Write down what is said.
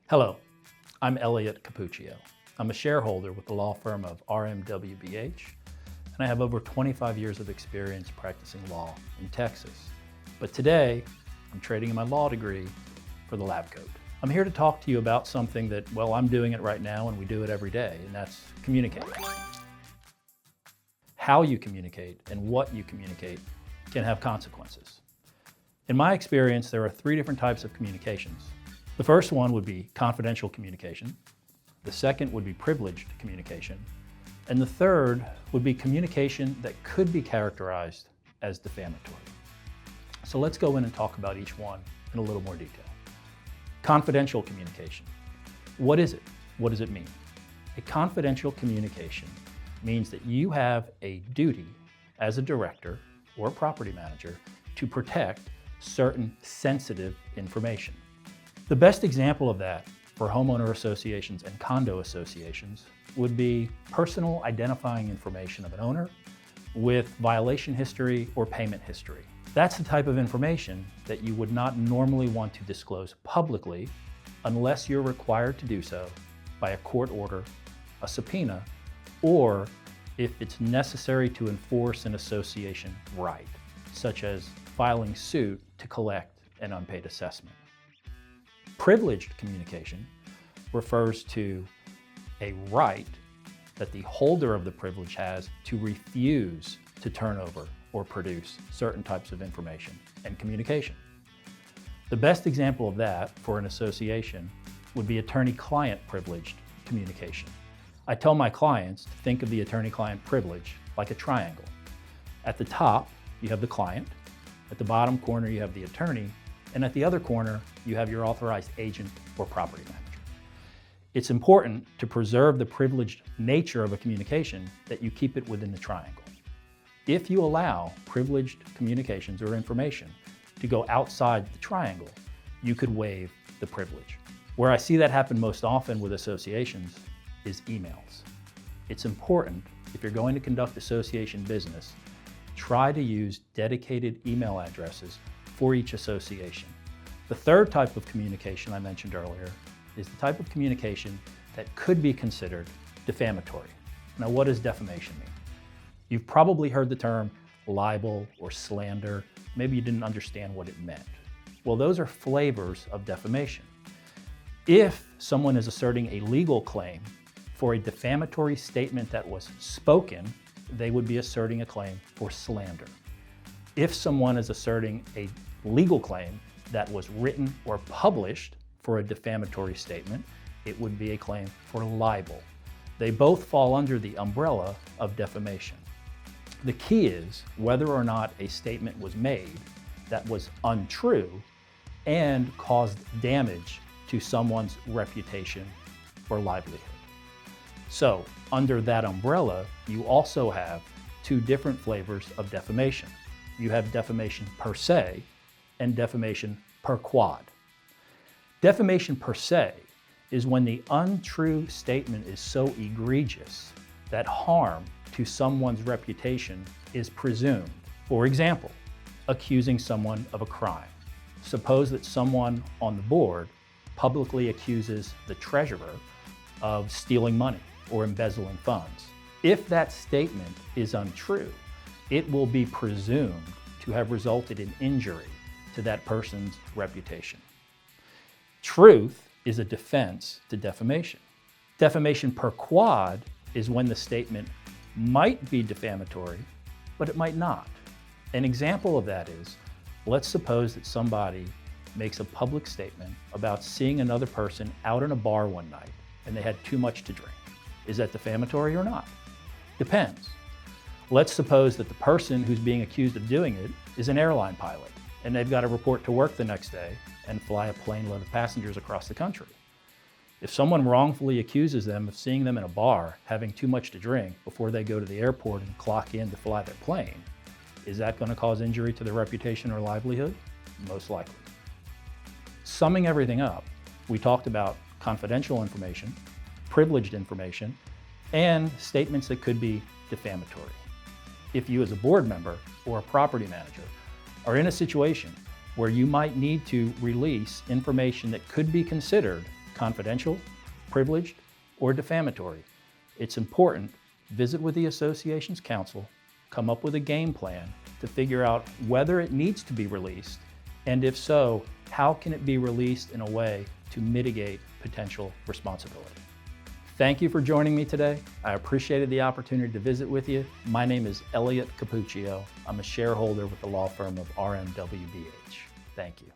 Hello, I'm Elliot Capuccio. I'm a shareholder with the law firm of RMWBH, and I have over 25 years of experience practicing law in Texas. But today, I'm trading in my law degree for the lab coat. I'm here to talk to you about something that, well, I'm doing it right now and we do it every day, and that's communicate. How you communicate and what you communicate can have consequences. In my experience, there are 3 different types of communications. The first one would be confidential communication. The second would be privileged communication. And the third would be communication that could be characterized as defamatory. So let's go in and talk about each one in a little more detail. Confidential communication. What is it? What does it mean? A confidential communication means that you have a duty as a director or property manager to protect certain sensitive information. The best example of that for homeowner associations and condo associations would be personal identifying information of an owner with violation history or payment history. That's the type of information that you would not normally want to disclose publicly unless you're required to do so by a court order, a subpoena, or if it's necessary to enforce an association right, such as filing suit to collect an unpaid assessment. Privileged communication refers to a right that the holder of the privilege has to refuse to turn over or produce certain types of information and communication. The best example of that for an association would be attorney-client privileged communication. I tell my clients to think of the attorney-client privilege like a triangle. At the top, you have the client. At the bottom corner, you have the attorney. And at the other corner, you have your authorized agent or property manager. It's important to preserve the privileged nature of a communication that you keep it within the triangle. If you allow privileged communications or information to go outside the triangle, you could waive the privilege. Where I see that happen most often with associations is emails. It's important, if you're going to conduct association business, try to use dedicated email addresses for each association. The third type of communication I mentioned earlier is the type of communication that could be considered defamatory. Now, what does defamation mean? You've probably heard the term libel or slander. Maybe you didn't understand what it meant. Well, those are flavors of defamation. If someone is asserting a legal claim for a defamatory statement that was spoken, they would be asserting a claim for slander. If someone is asserting a legal claim that was written or published for a defamatory statement, it would be a claim for libel. They both fall under the umbrella of defamation. The key is whether or not a statement was made that was untrue and caused damage to someone's reputation or livelihood. So, under that umbrella, you also have 2 different flavors of defamation. You have defamation per se and defamation per quod. Defamation per se is when the untrue statement is so egregious that harm to someone's reputation is presumed. For example, accusing someone of a crime. Suppose that someone on the board publicly accuses the treasurer of stealing money or embezzling funds. If that statement is untrue, it will be presumed to have resulted in injury to that person's reputation. Truth is a defense to defamation. Defamation per quod is when the statement might be defamatory, but it might not. An example of that is, let's suppose that somebody makes a public statement about seeing another person out in a bar one night and they had too much to drink. Is that defamatory or not? Depends. Let's suppose that the person who's being accused of doing it is an airline pilot and they've got to report to work the next day and fly a plane load of passengers across the country. If someone wrongfully accuses them of seeing them in a bar having too much to drink before they go to the airport and clock in to fly their plane, is that going to cause injury to their reputation or livelihood? Most likely. Summing everything up, we talked about confidential information, privileged information, and statements that could be defamatory. If you as a board member or a property manager are in a situation where you might need to release information that could be considered confidential, privileged, or defamatory, it's important to visit with the association's counsel, come up with a game plan to figure out whether it needs to be released, and if so, how can it be released in a way to mitigate potential responsibility. Thank you for joining me today. I appreciated the opportunity to visit with you. My name is Elliot Capuccio. I'm a shareholder with the law firm of RMWBH. Thank you.